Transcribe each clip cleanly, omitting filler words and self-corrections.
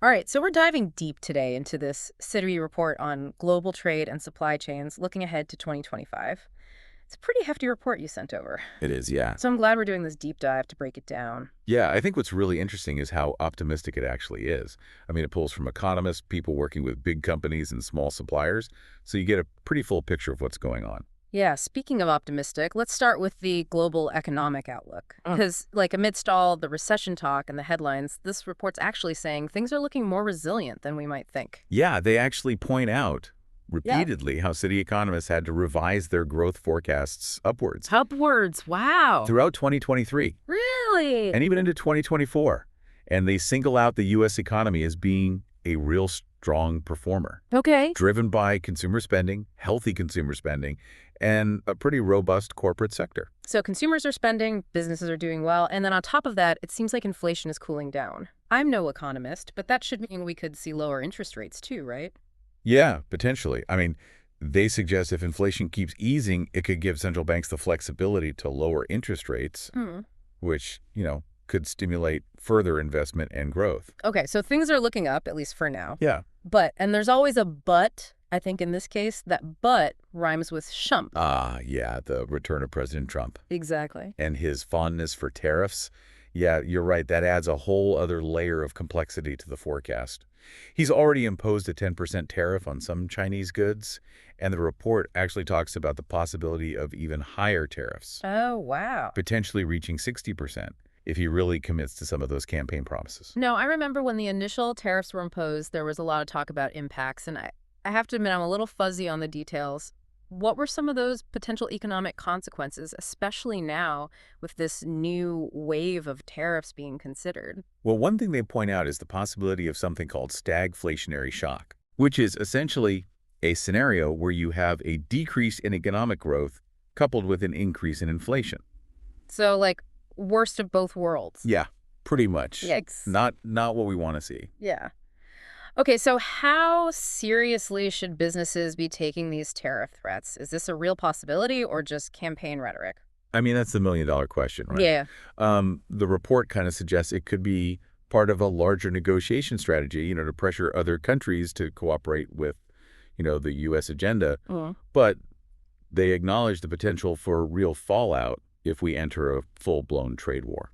All right, so we're diving deep today into this Citi report on global trade and supply chains looking ahead to 2025. It's a pretty hefty report you sent over. It is, yeah. So I'm glad we're doing this deep dive to break it down. Yeah, I think what's really interesting is how optimistic it actually is. I mean, it pulls from economists, people working with big companies and small suppliers, so you get a pretty full picture of what's going on. Yeah, speaking of optimistic, let's start with the global economic outlook. Because, amidst all the recession talk and the headlines, this report's actually saying things are looking more resilient than we might think. Yeah, they actually point out Yeah. repeatedly how city economists had to revise their growth forecasts upwards Upwards, wow. throughout 2023 Really? and even into 2024. And they single out the U.S. economy as being a real strong performer, Okay. driven by consumer spending, healthy consumer spending, and a pretty robust corporate sector. So consumers are spending, businesses are doing well, and then on top of that, it seems like inflation is cooling down. I'm no economist, but that should mean we could see lower interest rates too, right? Yeah, potentially. I mean, they suggest if inflation keeps easing, it could give central banks the flexibility to lower interest rates, Hmm. which, could stimulate further investment and growth. Okay, so things are looking up, at least for now. Yeah. But, and there's always a but, I think in this case, that but rhymes with shump. Yeah, the return of President Trump Exactly. and his fondness for tariffs. Yeah, you're right. That adds a whole other layer of complexity to the forecast. He's already imposed a 10% tariff on some Chinese goods, and the report actually talks about the possibility of even higher tariffs, Oh, wow. potentially reaching 60% if he really commits to some of those campaign promises. No, I remember when the initial tariffs were imposed, there was a lot of talk about impacts, and I have to admit I'm a little fuzzy on the details. What were some of those potential economic consequences, especially now with this new wave of tariffs being considered? Well, one thing they point out is the possibility of something called stagflationary shock, which is essentially a scenario where you have a decrease in economic growth coupled with an increase in inflation. So, worst of both worlds. Yeah, pretty much. Yikes. Not what we want to see. Yeah. Okay, so how seriously should businesses be taking these tariff threats? Is this a real possibility or just campaign rhetoric? I mean, that's the million-dollar question, right? Yeah. The report kind of suggests it could be part of a larger negotiation strategy, to pressure other countries to cooperate with, the U.S. agenda. Mm. But they acknowledge the potential for real fallout if we enter a full-blown trade war.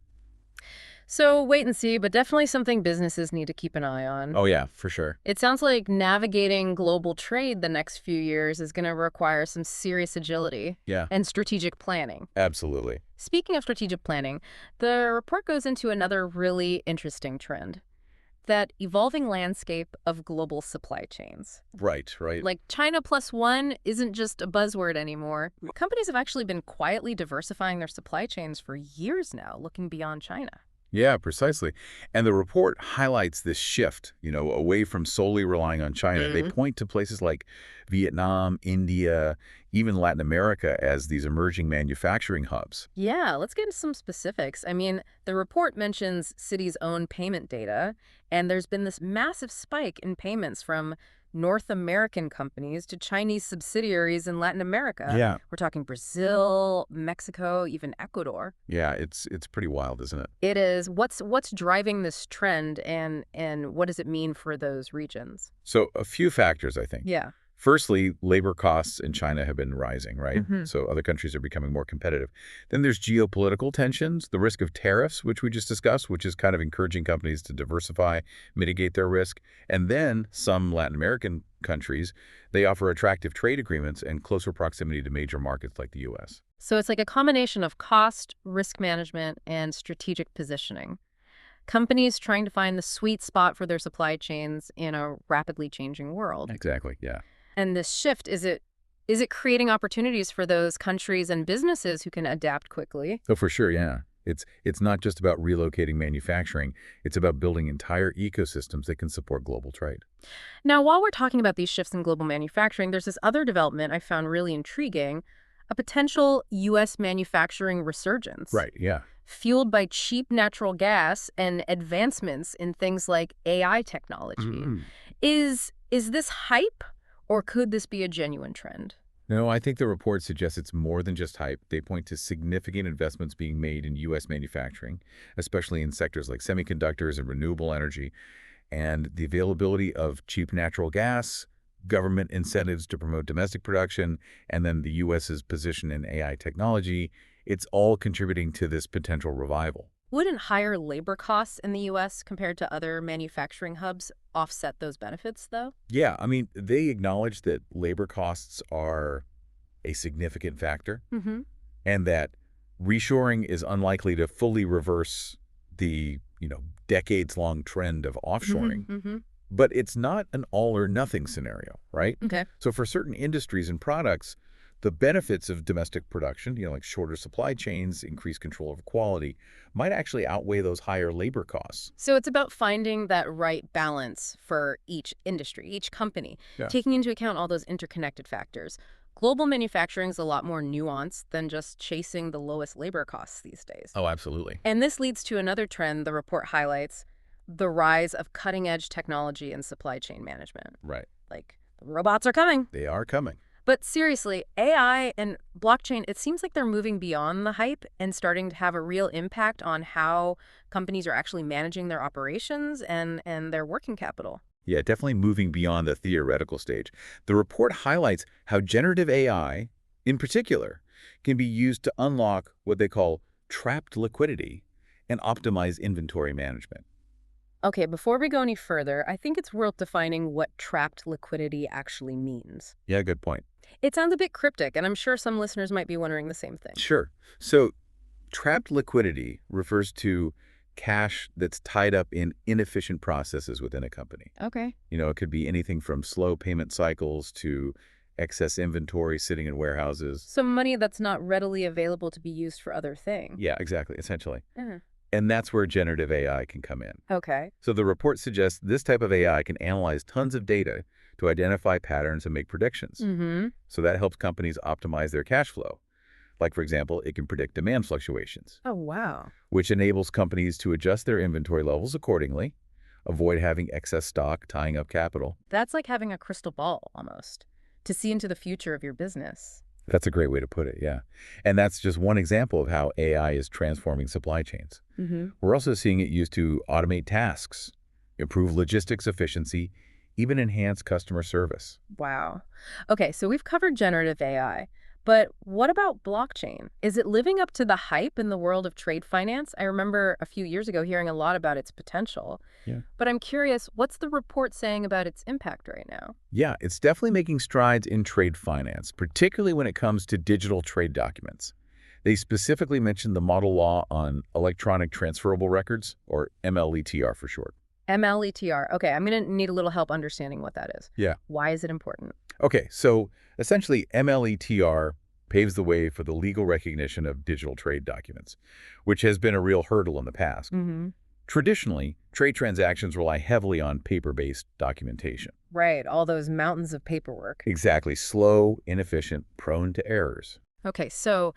So wait and see, but definitely something businesses need to keep an eye on. Oh, yeah, for sure. It sounds like navigating global trade the next few years is going to require some serious agility Yeah, and strategic planning. absolutely. Speaking of strategic planning, the report goes into another really interesting trend, that evolving landscape of global supply chains. Right, right. Like China plus one isn't just a buzzword anymore. Companies have actually been quietly diversifying their supply chains for years now, looking beyond China. Yeah, precisely. And the report highlights this shift, away from solely relying on China. They point to places like Vietnam, India, even Latin America as these emerging manufacturing hubs. Yeah, let's get into some specifics. I mean, the report mentions Citi's own payment data, and there's been this massive spike in payments from North American companies to Chinese subsidiaries in Latin America. Yeah. We're talking Brazil, Mexico, even Ecuador. Yeah, it's pretty wild, isn't it? It is. What's driving this trend, and what does it mean for those regions? So a few factors, I think. Yeah. Firstly, labor costs in China have been rising, right? Mhm. So other countries are becoming more competitive. Then there's geopolitical tensions, the risk of tariffs, which we just discussed, which is kind of encouraging companies to diversify, mitigate their risk. And then some Latin American countries, they offer attractive trade agreements and closer proximity to major markets like the U.S. So it's like a combination of cost, risk management, and strategic positioning. Companies trying to find the sweet spot for their supply chains in a rapidly changing world. Exactly, yeah. And this shift, is it creating opportunities for those countries and businesses who can adapt quickly? Oh, for sure, yeah. It's not just about relocating manufacturing. It's about building entire ecosystems that can support global trade. Now, while we're talking about these shifts in global manufacturing, there's this other development I found really intriguing, a potential U.S. manufacturing resurgence. Right, yeah. Fueled by cheap natural gas and advancements in things like AI technology. Mhm. Is this hype, or could this be a genuine trend? No, I think the report suggests it's more than just hype. They point to significant investments being made in U.S. manufacturing, especially in sectors like semiconductors and renewable energy. and the availability of cheap natural gas, government incentives to promote domestic production, and then the U.S.'s position in AI technology, it's all contributing to this potential revival. Wouldn't higher labor costs in the U.S. compared to other manufacturing hubs offset those benefits, though? Yeah, I mean, they acknowledge that labor costs are a significant factor Mm-hmm. and that reshoring is unlikely to fully reverse the, decades-long trend of offshoring. Mm-hmm. Mm-hmm. But it's not an all or nothing scenario, right? Okay. So for certain industries and products, the benefits of domestic production, like shorter supply chains, increased control of quality, might actually outweigh those higher labor costs. So it's about finding that right balance for each industry, each company, Yeah. taking into account all those interconnected factors. Global manufacturing is a lot more nuanced than just chasing the lowest labor costs these days. Oh, absolutely. And this leads to another trend the report highlights, the rise of cutting-edge technology in supply chain management. Right. Like, the robots are coming. They are coming. But seriously, AI and blockchain, it seems like they're moving beyond the hype and starting to have a real impact on how companies are actually managing their operations and their working capital. Yeah, definitely moving beyond the theoretical stage. The report highlights how generative AI, in particular, can be used to unlock what they call trapped liquidity and optimize inventory management. Okay, before we go any further, I think it's worth defining what trapped liquidity actually means. Yeah, good point. It sounds a bit cryptic, and I'm sure some listeners might be wondering the same thing. Sure. So trapped liquidity refers to cash that's tied up in inefficient processes within a company. Okay. It could be anything from slow payment cycles to excess inventory sitting in warehouses. So money that's not readily available to be used for other things. Yeah, exactly, essentially. Uh, And that's where generative AI can come in. Okay. So the report suggests this type of AI can analyze tons of data to identify patterns and make predictions. Mm-hmm. So that helps companies optimize their cash flow. Like, for example, it can predict demand fluctuations, Oh, wow. which enables companies to adjust their inventory levels accordingly, avoid having excess stock tying up capital. That's like having a crystal ball, almost, to see into the future of your business. That's a great way to put it, yeah. And that's just one example of how AI is transforming supply chains. Mm-hmm. We're also seeing it used to automate tasks, improve logistics efficiency, even enhance customer service. Wow. Okay, so we've covered generative AI, but what about blockchain? Is it living up to the hype in the world of trade finance? I remember a few years ago hearing a lot about its potential, Yeah. but I'm curious, what's the report saying about its impact right now? Yeah, it's definitely making strides in trade finance, particularly when it comes to digital trade documents. They specifically mentioned the model law on electronic transferable records, or MLETR for short. MLETR. Okay, I'm going to need a little help understanding what that is. Yeah. Why is it important? Okay, so essentially MLETR paves the way for the legal recognition of digital trade documents, which has been a real hurdle in the past. Mm-hmm. Traditionally, trade transactions rely heavily on paper-based documentation. Right, all those mountains of paperwork. Exactly, slow, inefficient, prone to errors. Okay, so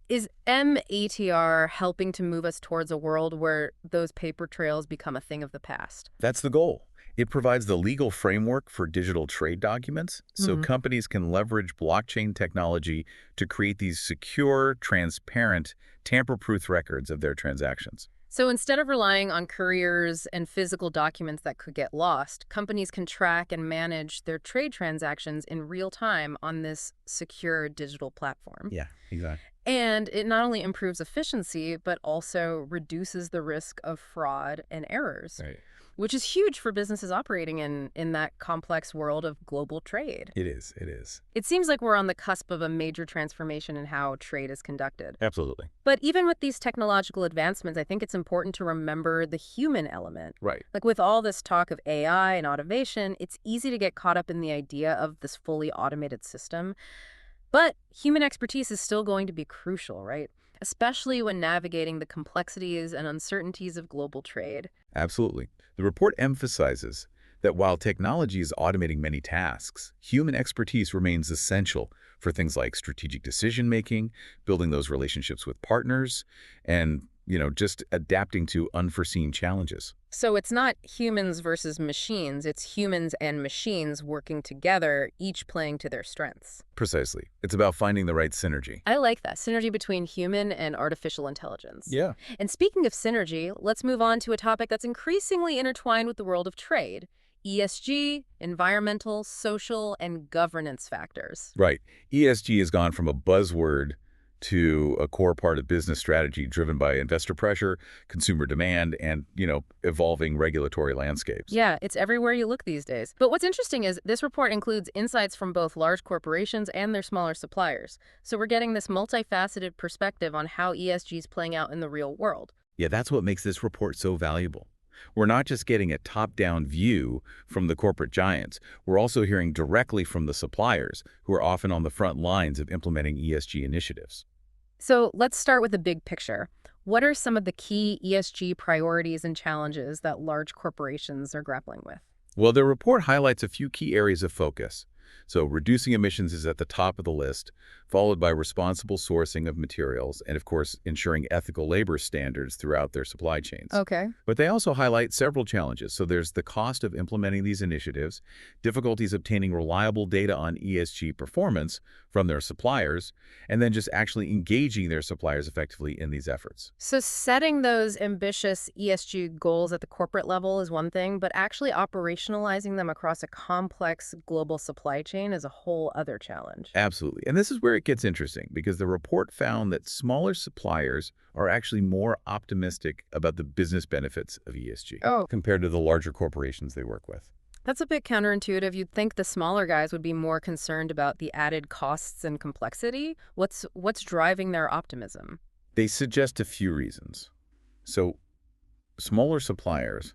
is MATR helping to move us towards a world where those paper trails become a thing of the past? That's the goal. It provides the legal framework for digital trade documents so Mhm. companies can leverage blockchain technology to create these secure, transparent, tamper-proof records of their transactions. So instead of relying on couriers and physical documents that could get lost, companies can track and manage their trade transactions in real time on this secure digital platform. Yeah, exactly. And it not only improves efficiency, but also reduces the risk of fraud and errors, Right. which is huge for businesses operating in that complex world of global trade. It is. It is. It seems like we're on the cusp of a major transformation in how trade is conducted. Absolutely. But even with these technological advancements, I think it's important to remember the human element. Right. Like with all this talk of AI and automation, it's easy to get caught up in the idea of this fully automated system. But human expertise is still going to be crucial, right? Especially when navigating the complexities and uncertainties of global trade. Absolutely. The report emphasizes that while technology is automating many tasks, human expertise remains essential for things like strategic decision-making, building those relationships with partners, and, just adapting to unforeseen challenges. So it's not humans versus machines, it's humans and machines working together, each playing to their strengths. Precisely. It's about finding the right synergy. I like that synergy between human and artificial intelligence. Yeah. And speaking of synergy, let's move on to a topic that's increasingly intertwined with the world of trade: ESG, environmental, social, and governance factors. Right. ESG has gone from a buzzword to a core part of business strategy driven by investor pressure, consumer demand, and, evolving regulatory landscapes. Yeah, it's everywhere you look these days. But what's interesting is this report includes insights from both large corporations and their smaller suppliers. So we're getting this multifaceted perspective on how ESG is playing out in the real world. Yeah, that's what makes this report so valuable. We're not just getting a top-down view from the corporate giants. We're also hearing directly from the suppliers, who are often on the front lines of implementing ESG initiatives. So let's start with the big picture. What are some of the key ESG priorities and challenges that large corporations are grappling with? Well, the report highlights a few key areas of focus. So reducing emissions is at the top of the list, followed by responsible sourcing of materials and, of course, ensuring ethical labor standards throughout their supply chains. Okay. But they also highlight several challenges. So there's the cost of implementing these initiatives, difficulties obtaining reliable data on ESG performance from their suppliers, and then just actually engaging their suppliers effectively in these efforts. So setting those ambitious ESG goals at the corporate level is one thing, but actually operationalizing them across a complex global supply chain is a whole other challenge. Absolutely. And this is where it gets interesting because the report found that smaller suppliers are actually more optimistic about the business benefits of ESG Oh, compared to the larger corporations they work with. that's a bit counterintuitive. You'd think the smaller guys would be more concerned about the added costs and complexity. What's driving their optimism? They suggest a few reasons. So smaller suppliers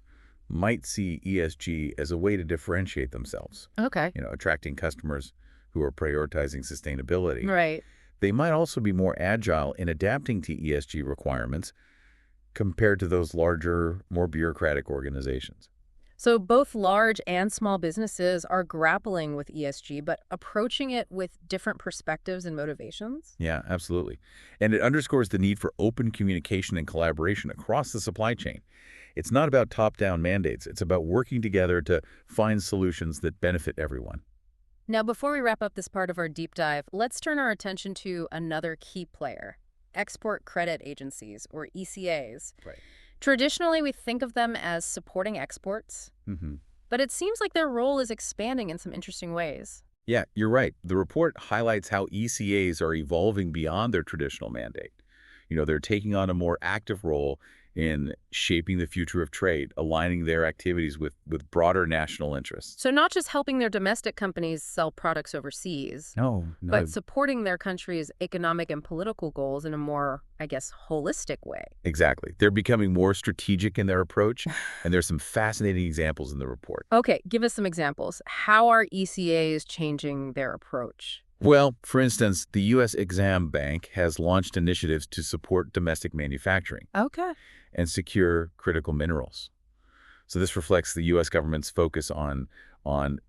might see ESG as a way to differentiate themselves, Okay. attracting customers who are prioritizing sustainability. Right. They might also be more agile in adapting to ESG requirements compared to those larger, more bureaucratic organizations. So both large and small businesses are grappling with ESG, but approaching it with different perspectives and motivations. Yeah, absolutely. And it underscores the need for open communication and collaboration across the supply chain. It's not about top-down mandates. It's about working together to find solutions that benefit everyone. Now, before we wrap up this part of our deep dive, let's turn our attention to another key player: export credit agencies, or ECAs. Right. Traditionally, we think of them as supporting exports, hmm but it seems like their role is expanding in some interesting ways. Yeah, you're right. The report highlights how ECAs are evolving beyond their traditional mandate. They're taking on a more active role in shaping the future of trade, aligning their activities with broader national interests. So not just helping their domestic companies sell products overseas, No, no. but supporting their country's economic and political goals in a more, I guess, holistic way. Exactly. They're becoming more strategic in their approach, and there's some fascinating examples in the report. Okay, give us some examples. How are ECAs changing their approach? Well, for instance, the U.S. Exam Bank has launched initiatives to support domestic manufacturing Okay. and secure critical minerals. So this reflects the U.S. government's focus on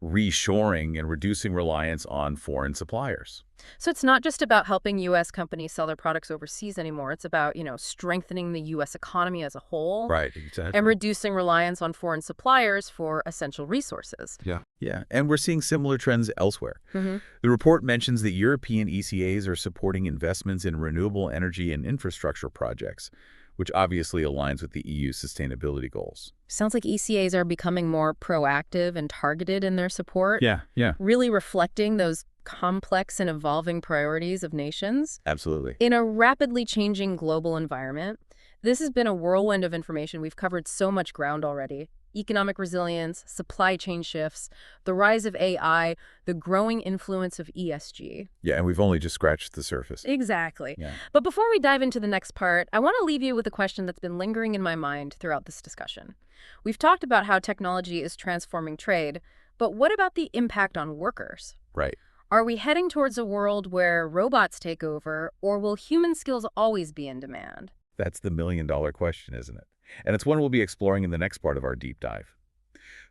reshoring and reducing reliance on foreign suppliers. So it's not just about helping U.S. companies sell their products overseas anymore. It's about, strengthening the U.S. economy as a whole Right, and exactly. reducing reliance on foreign suppliers for essential resources. Yeah, and we're seeing similar trends elsewhere. hmm The report mentions that European ECAs are supporting investments in renewable energy and infrastructure projects, which obviously aligns with the EU's sustainability goals. Sounds like ECAs are becoming more proactive and targeted in their support, Yeah, really reflecting those complex and evolving priorities of nations. absolutely. In a rapidly changing global environment, this has been a whirlwind of information. We've covered so much ground already: economic resilience, supply chain shifts, the rise of AI, the growing influence of ESG. Yeah, and we've only just scratched the surface. Exactly. Yeah. But before we dive into the next part, I want to leave you with a question that's been lingering in my mind throughout this discussion. We've talked about how technology is transforming trade, but what about the impact on workers? Right. Are we heading towards a world where robots take over, or will human skills always be in demand? That's the million-dollar question, isn't it? And it's one we'll be exploring in the next part of our deep dive.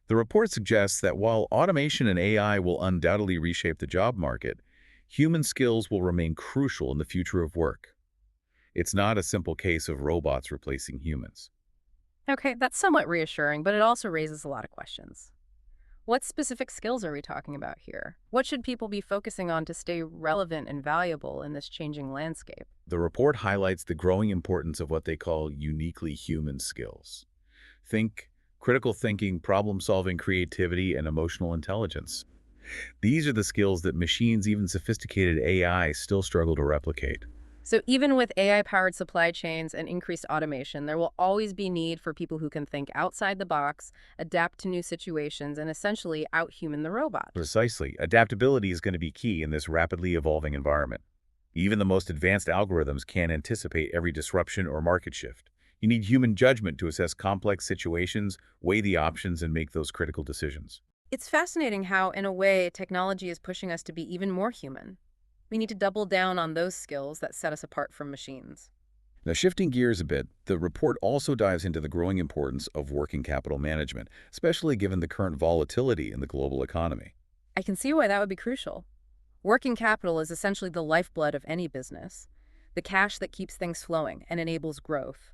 The report suggests that while automation and AI will undoubtedly reshape the job market, human skills will remain crucial in the future of work. It's not a simple case of robots replacing humans. Okay, that's somewhat reassuring, but it also raises a lot of questions. What specific skills are we talking about here? What should people be focusing on to stay relevant and valuable in this changing landscape? The report highlights the growing importance of what they call uniquely human skills. Think critical thinking, problem solving, creativity, and emotional intelligence. These are the skills that machines, even sophisticated AI, still struggle to replicate. So even with AI-powered supply chains and increased automation, there will always be need for people who can think outside the box, adapt to new situations, and essentially outhuman the robot. Precisely. Adaptability is going to be key in this rapidly evolving environment. Even the most advanced algorithms can't anticipate every disruption or market shift. You need human judgment to assess complex situations, weigh the options, and make those critical decisions. It's fascinating how, in a way, technology is pushing us to be even more human. We need to double down on those skills that set us apart from machines. Now, shifting gears a bit, the report also dives into the growing importance of working capital management, especially given the current volatility in the global economy. I can see why that would be crucial. Working capital is essentially the lifeblood of any business, the cash that keeps things flowing and enables growth.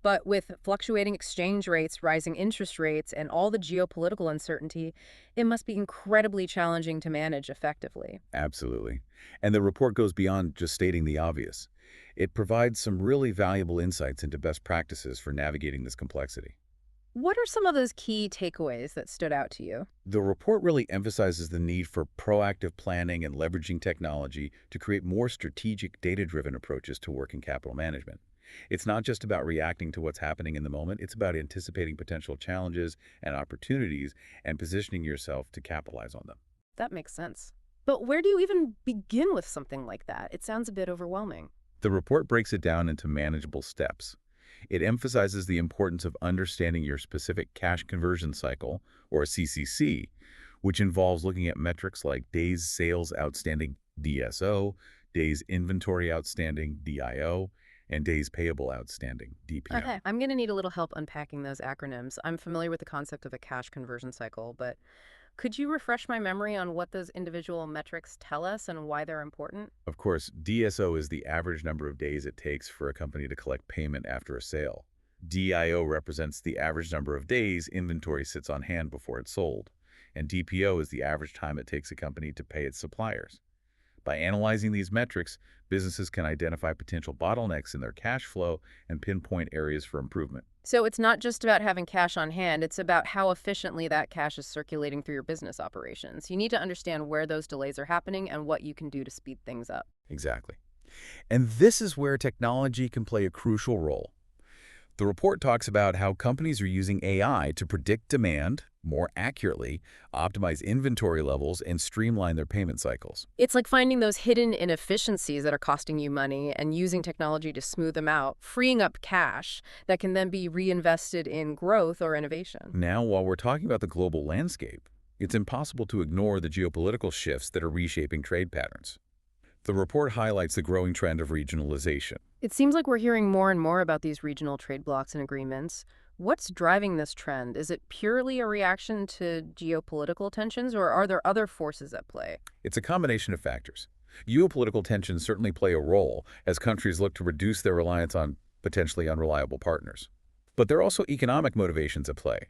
But with fluctuating exchange rates, rising interest rates, and all the geopolitical uncertainty, it must be incredibly challenging to manage effectively. Absolutely. And the report goes beyond just stating the obvious. It provides some really valuable insights into best practices for navigating this complexity. What are some of those key takeaways that stood out to you? The report really emphasizes the need for proactive planning and leveraging technology to create more strategic, data-driven approaches to working capital management. It's not just about reacting to what's happening in the moment, it's about anticipating potential challenges and opportunities and positioning yourself to capitalize on them. That makes sense. But where do you even begin with something like that? It sounds a bit overwhelming. The report breaks it down into manageable steps. It emphasizes the importance of understanding your specific cash conversion cycle, or CCC, which involves looking at metrics like days sales outstanding DSO, days inventory outstanding DIO, and days payable outstanding DPO. Okay, I'm going to need a little help unpacking those acronyms. I'm familiar with the concept of a cash conversion cycle, but could you refresh my memory on what those individual metrics tell us and why they're important? Of course, DSO is the average number of days it takes for a company to collect payment after a sale. DIO represents the average number of days inventory sits on hand before it's sold. And DPO is the average time it takes a company to pay its suppliers. By analyzing these metrics, businesses can identify potential bottlenecks in their cash flow and pinpoint areas for improvement. So it's not just about having cash on hand, it's about how efficiently that cash is circulating through your business operations. You need to understand where those delays are happening and what you can do to speed things up. Exactly. And this is where technology can play a crucial role. The report talks about how companies are using AI to predict demand more accurately, optimize inventory levels, and streamline their payment cycles. It's like finding those hidden inefficiencies that are costing you money and using technology to smooth them out, freeing up cash that can then be reinvested in growth or innovation. Now, while we're talking about the global landscape, it's impossible to ignore the geopolitical shifts that are reshaping trade patterns. The report highlights the growing trend of regionalization. It seems like we're hearing more and more about these regional trade blocs and agreements. What's driving this trend? Is it purely a reaction to geopolitical tensions, or are there other forces at play? It's a combination of factors. Geopolitical tensions certainly play a role as countries look to reduce their reliance on potentially unreliable partners. But there are also economic motivations at play.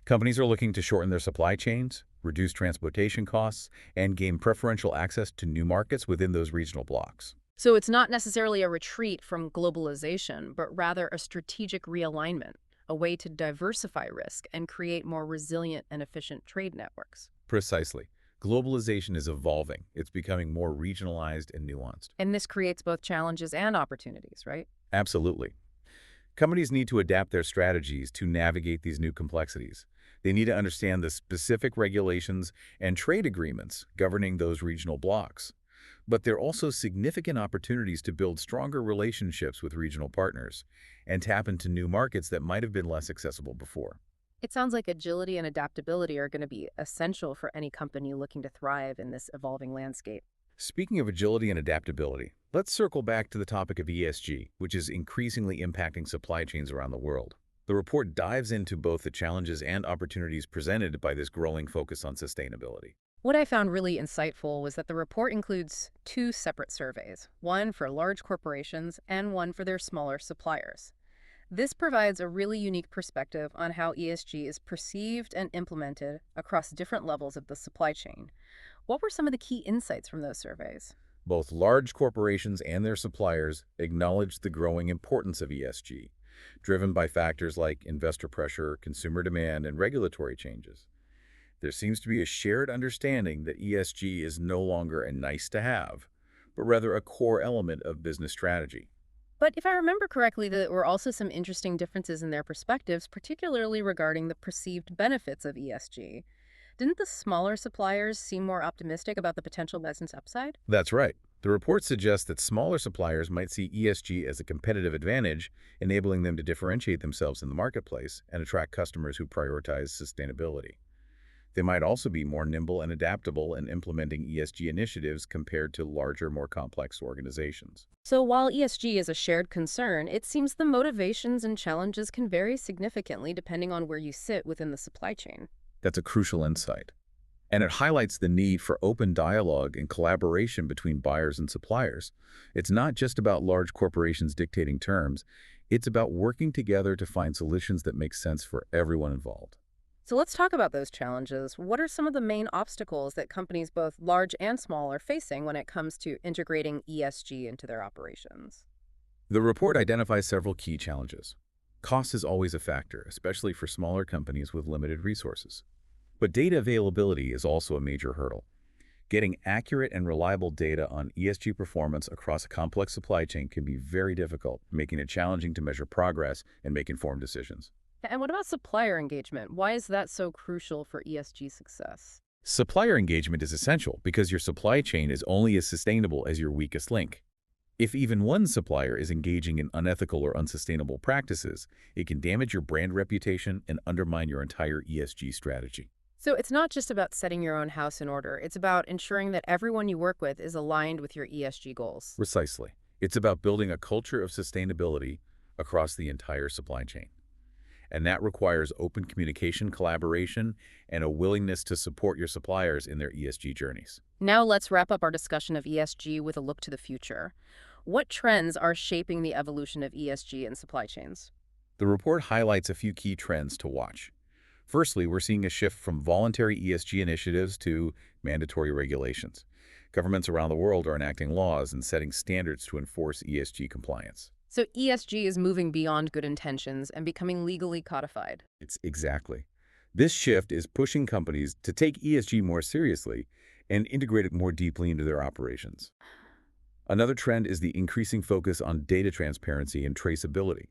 Companies are looking to shorten their supply chains, reduce transportation costs, and gain preferential access to new markets within those regional blocs. So it's not necessarily a retreat from globalization, but rather a strategic realignment, a way to diversify risk and create more resilient and efficient trade networks. Precisely. Globalization is evolving. It's becoming more regionalized and nuanced. And this creates both challenges and opportunities, right? Absolutely. Companies need to adapt their strategies to navigate these new complexities. They need to understand the specific regulations and trade agreements governing those regional blocs. But there are also significant opportunities to build stronger relationships with regional partners and tap into new markets that might have been less accessible before. It sounds like agility and adaptability are going to be essential for any company looking to thrive in this evolving landscape. Speaking of agility and adaptability, let's circle back to the topic of ESG, which is increasingly impacting supply chains around the world. The report dives into both the challenges and opportunities presented by this growing focus on sustainability. What I found really insightful was that the report includes two separate surveys, one for large corporations and one for their smaller suppliers. This provides a really unique perspective on how ESG is perceived and implemented across different levels of the supply chain. What were some of the key insights from those surveys? Both large corporations and their suppliers acknowledge the growing importance of ESG, driven by factors like investor pressure, consumer demand, and regulatory changes. There seems to be a shared understanding that ESG is no longer a nice-to-have, but rather a core element of business strategy. But if I remember correctly, there were also some interesting differences in their perspectives, particularly regarding the perceived benefits of ESG. Didn't the smaller suppliers seem more optimistic about the potential business upside? That's right. The report suggests that smaller suppliers might see ESG as a competitive advantage, enabling them to differentiate themselves in the marketplace and attract customers who prioritize sustainability. They might also be more nimble and adaptable in implementing ESG initiatives compared to larger, more complex organizations. So while ESG is a shared concern, it seems the motivations and challenges can vary significantly depending on where you sit within the supply chain. That's a crucial insight. And it highlights the need for open dialogue and collaboration between buyers and suppliers. It's not just about large corporations dictating terms, it's about working together to find solutions that make sense for everyone involved. So let's talk about those challenges. What are some of the main obstacles that companies, both large and small, are facing when it comes to integrating ESG into their operations? The report identifies several key challenges. Cost is always a factor, especially for smaller companies with limited resources. But data availability is also a major hurdle. Getting accurate and reliable data on ESG performance across a complex supply chain can be very difficult, making it challenging to measure progress and make informed decisions. And what about supplier engagement? Why is that so crucial for ESG success? Supplier engagement is essential because your supply chain is only as sustainable as your weakest link. If even one supplier is engaging in unethical or unsustainable practices, it can damage your brand reputation and undermine your entire ESG strategy. So it's not just about setting your own house in order. It's about ensuring that everyone you work with is aligned with your ESG goals. Precisely. It's about building a culture of sustainability across the entire supply chain. And that requires open communication, collaboration, and a willingness to support your suppliers in their ESG journeys. Now let's wrap up our discussion of ESG with a look to the future. What trends are shaping the evolution of ESG in supply chains? The report highlights a few key trends to watch. Firstly, we're seeing a shift from voluntary ESG initiatives to mandatory regulations. Governments around the world are enacting laws and setting standards to enforce ESG compliance. So ESG is moving beyond good intentions and becoming legally codified. It's exactly. This shift is pushing companies to take ESG more seriously and integrate it more deeply into their operations. Another trend is the increasing focus on data transparency and traceability.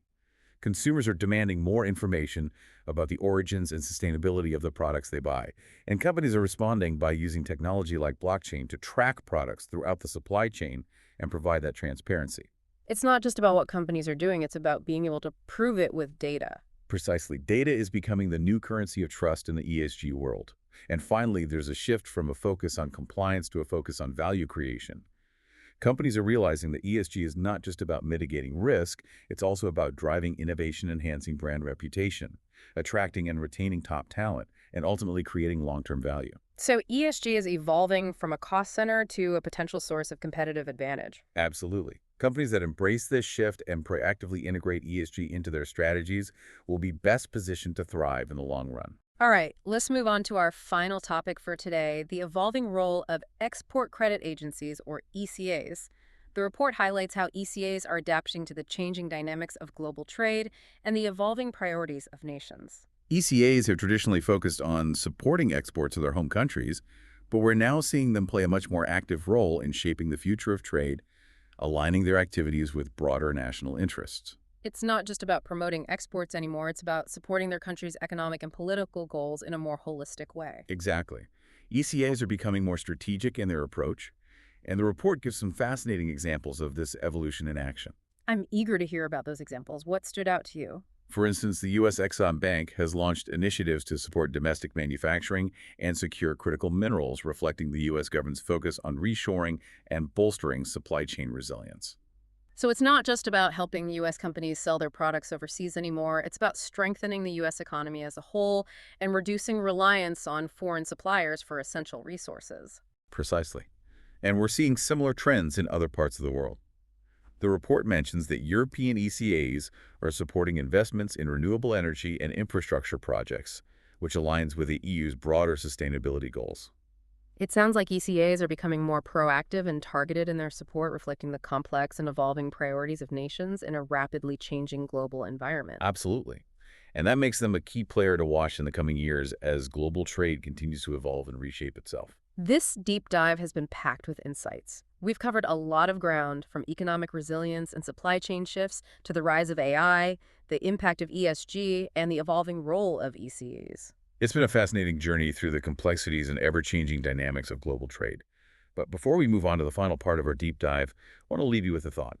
Consumers are demanding more information about the origins and sustainability of the products they buy, and companies are responding by using technology like blockchain to track products throughout the supply chain and provide that transparency. It's not just about what companies are doing, it's about being able to prove it with data. Precisely. Data is becoming the new currency of trust in the ESG world. And finally, there's a shift from a focus on compliance to a focus on value creation. Companies are realizing that ESG is not just about mitigating risk, it's also about driving innovation, enhancing brand reputation, attracting and retaining top talent, and ultimately creating long-term value. So ESG is evolving from a cost center to a potential source of competitive advantage. Absolutely. Companies that embrace this shift and proactively integrate ESG into their strategies will be best positioned to thrive in the long run. All right, let's move on to our final topic for today, the evolving role of export credit agencies, or ECAs. The report highlights how ECAs are adapting to the changing dynamics of global trade and the evolving priorities of nations. ECAs have traditionally focused on supporting exports of their home countries, but we're now seeing them play a much more active role in shaping the future of trade, aligning their activities with broader national interests. It's not just about promoting exports anymore, it's about supporting their country's economic and political goals in a more holistic way. Exactly. ECAs are becoming more strategic in their approach, and the report gives some fascinating examples of this evolution in action. I'm eager to hear about those examples. What stood out to you? For instance, the U.S. Exxon Bank has launched initiatives to support domestic manufacturing and secure critical minerals, reflecting the U.S. government's focus on reshoring and bolstering supply chain resilience. So it's not just about helping U.S. companies sell their products overseas anymore. It's about strengthening the U.S. economy as a whole and reducing reliance on foreign suppliers for essential resources. Precisely. And we're seeing similar trends in other parts of the world. The report mentions that European ECAs are supporting investments in renewable energy and infrastructure projects, which aligns with the EU's broader sustainability goals. It sounds like ECAs are becoming more proactive and targeted in their support, reflecting the complex and evolving priorities of nations in a rapidly changing global environment. Absolutely. And that makes them a key player to watch in the coming years as global trade continues to evolve and reshape itself. This deep dive has been packed with insights. We've covered a lot of ground, from economic resilience and supply chain shifts to the rise of AI, the impact of ESG, and the evolving role of ECAs. It's been a fascinating journey through the complexities and ever-changing dynamics of global trade. But before we move on to the final part of our deep dive, I want to leave you with a thought.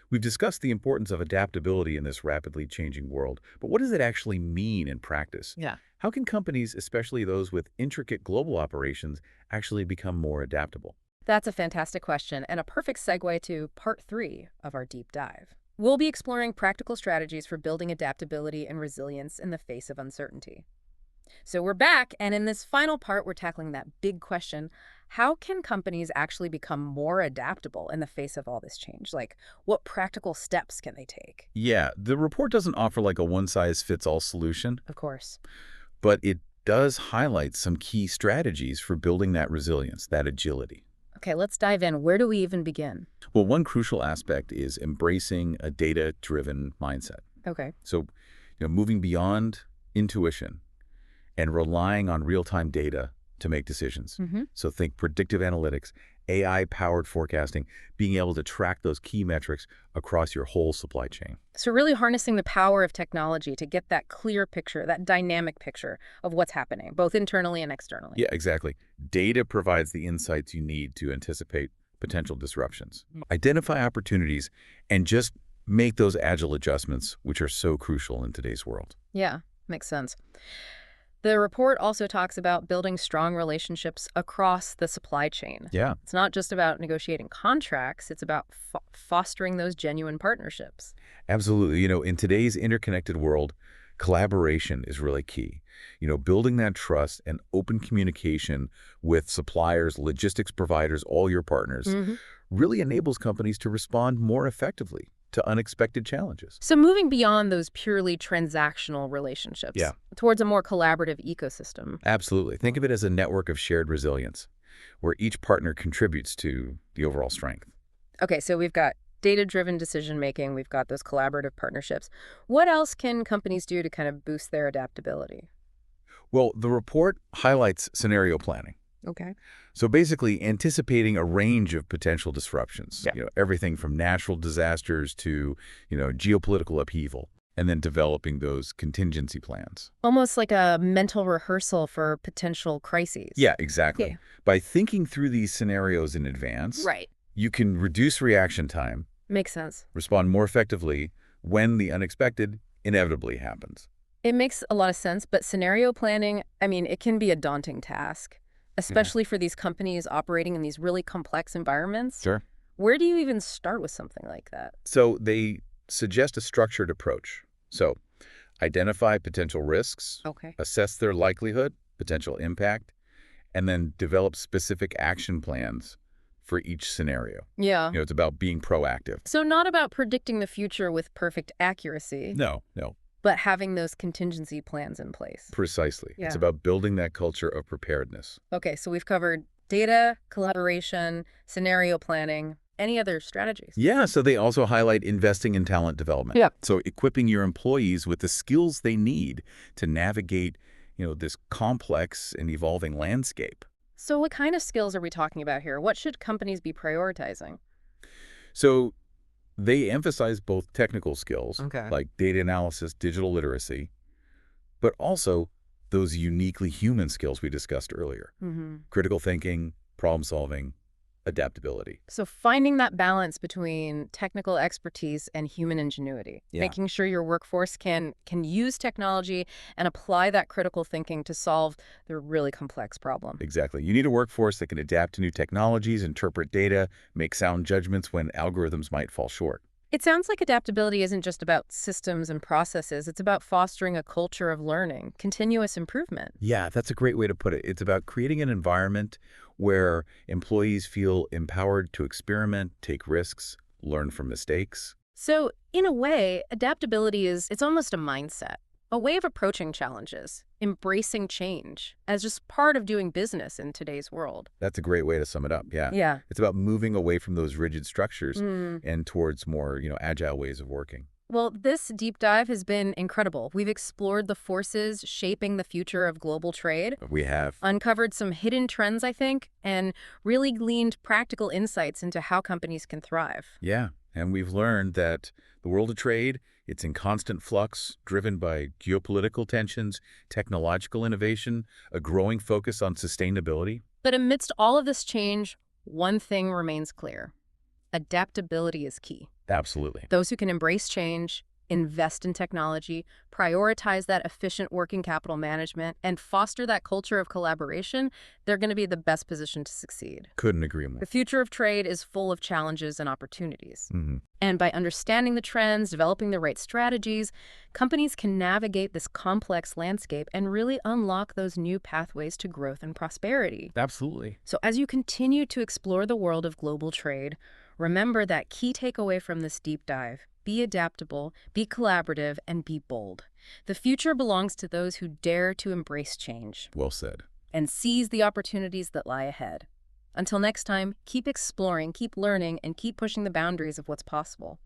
We've discussed the importance of adaptability in this rapidly changing world, but what does it actually mean in practice? Yeah. How can companies, especially those with intricate global operations, actually become more adaptable? That's a fantastic question and a perfect segue to part 3 of our deep dive. We'll be exploring practical strategies for building adaptability and resilience in the face of uncertainty. So we're back, and in this final part, we're tackling that big question: how can companies actually become more adaptable in the face of all this change? Like, what practical steps can they take? Yeah, the report doesn't offer like a one-size-fits-all solution, Of course. but it does highlight some key strategies for building that resilience, that agility. Okay, let's dive in. Where do we even begin? Well, one crucial aspect is embracing a data-driven mindset. Okay. So, moving beyond intuition and relying on real-time data to make decisions. Mm-hmm. So think predictive analytics, AI-powered forecasting, being able to track those key metrics across your whole supply chain. So really harnessing the power of technology to get that clear picture, that dynamic picture of what's happening, both internally and externally. Yeah, exactly. Data provides the insights you need to anticipate potential disruptions, identify opportunities, and just make those agile adjustments, which are so crucial in today's world. Yeah, makes sense. The report also talks about building strong relationships across the supply chain. Yeah, It's not just about negotiating contracts, it's about fostering those genuine partnerships. absolutely. In today's interconnected world, collaboration is really key. Building that trust and open communication with suppliers, logistics providers, all your partners, Hmm. really enables companies to respond more effectively to unexpected challenges. So moving beyond those purely transactional Yeah, relationships towards a more collaborative ecosystem. absolutely. Think of it as a network of shared resilience, where each partner contributes to the overall strength. Okay, so we've got data-driven decision-making, we've got those collaborative partnerships. What else can companies do to kind of boost their adaptability? Well, the report highlights scenario planning. Okay. So basically anticipating a range of potential disruptions, Yeah. everything from natural disasters to, geopolitical upheaval, and then developing those contingency plans. Almost like a mental rehearsal for potential crises. Yeah, exactly. Yeah. By thinking through these scenarios in advance, Right. you can reduce reaction time, Makes sense. respond more effectively when the unexpected inevitably happens. It makes a lot of sense, but scenario planning, I mean, it can be a daunting task, Yeah. especially for these companies operating in these really complex environments. Sure. Where do you even start with something like that? So they suggest a structured approach. So identify potential risks, Okay. assess their likelihood, potential impact, and then develop specific action plans for each scenario. Yeah. It's about being proactive. So not about predicting the future with perfect accuracy, No, but having those contingency plans in place. precisely. It's Yeah. about building that culture of preparedness. Okay, so we've covered data, collaboration, scenario planning. Any other strategies? Yeah, so they also highlight investing in talent development. Yep. So equipping your employees with the skills they need to navigate, this complex and evolving landscape. So what kind of skills are we talking about here? What should companies be prioritizing? So they emphasize both technical skills, Okay. like data analysis, digital literacy, but also those uniquely human skills we discussed earlier. Mm-hmm. Critical thinking, problem solving, adaptability. So finding that balance between technical expertise and human ingenuity, Yeah. making sure your workforce can use technology and apply that critical thinking to solve the really complex problem. Exactly. You need a workforce that can adapt to new technologies, interpret data, make sound judgments when algorithms might fall short. It sounds like adaptability isn't just about systems and processes. It's about fostering a culture of learning, continuous improvement. Yeah, that's a great way to put it. It's about creating an environment where employees feel empowered to experiment, take risks, learn from mistakes. So, in a way, adaptability it's almost a mindset, a way of approaching challenges, embracing change as just part of doing business in today's world. That's a great way to sum it up, yeah. Yeah. It's about moving away from those rigid structures Mm. and towards more, agile ways of working. Well, this deep dive has been incredible. We've explored the forces shaping the future of global trade, We have. uncovered some hidden trends, I think, and really gleaned practical insights into how companies can thrive. Yeah, and we've learned that the world of trade, it's in constant flux, driven by geopolitical tensions, technological innovation, a growing focus on sustainability. But amidst all of this change, one thing remains clear. Adaptability is key. Absolutely. Those who can embrace change, invest in technology, prioritize that efficient working capital management, and foster that culture of collaboration, they're going to be the best positioned to succeed. Couldn't agree more. The future of trade is full of challenges and opportunities. Hmm. And by understanding the trends, developing the right strategies, companies can navigate this complex landscape and really unlock those new pathways to growth and prosperity. Absolutely. So as you continue to explore the world of global trade, remember that key takeaway from this deep dive. Be adaptable, be collaborative, and be bold. The future belongs to those who dare to embrace change Well said. and seize the opportunities that lie ahead. Until next time, keep exploring, keep learning, and keep pushing the boundaries of what's possible.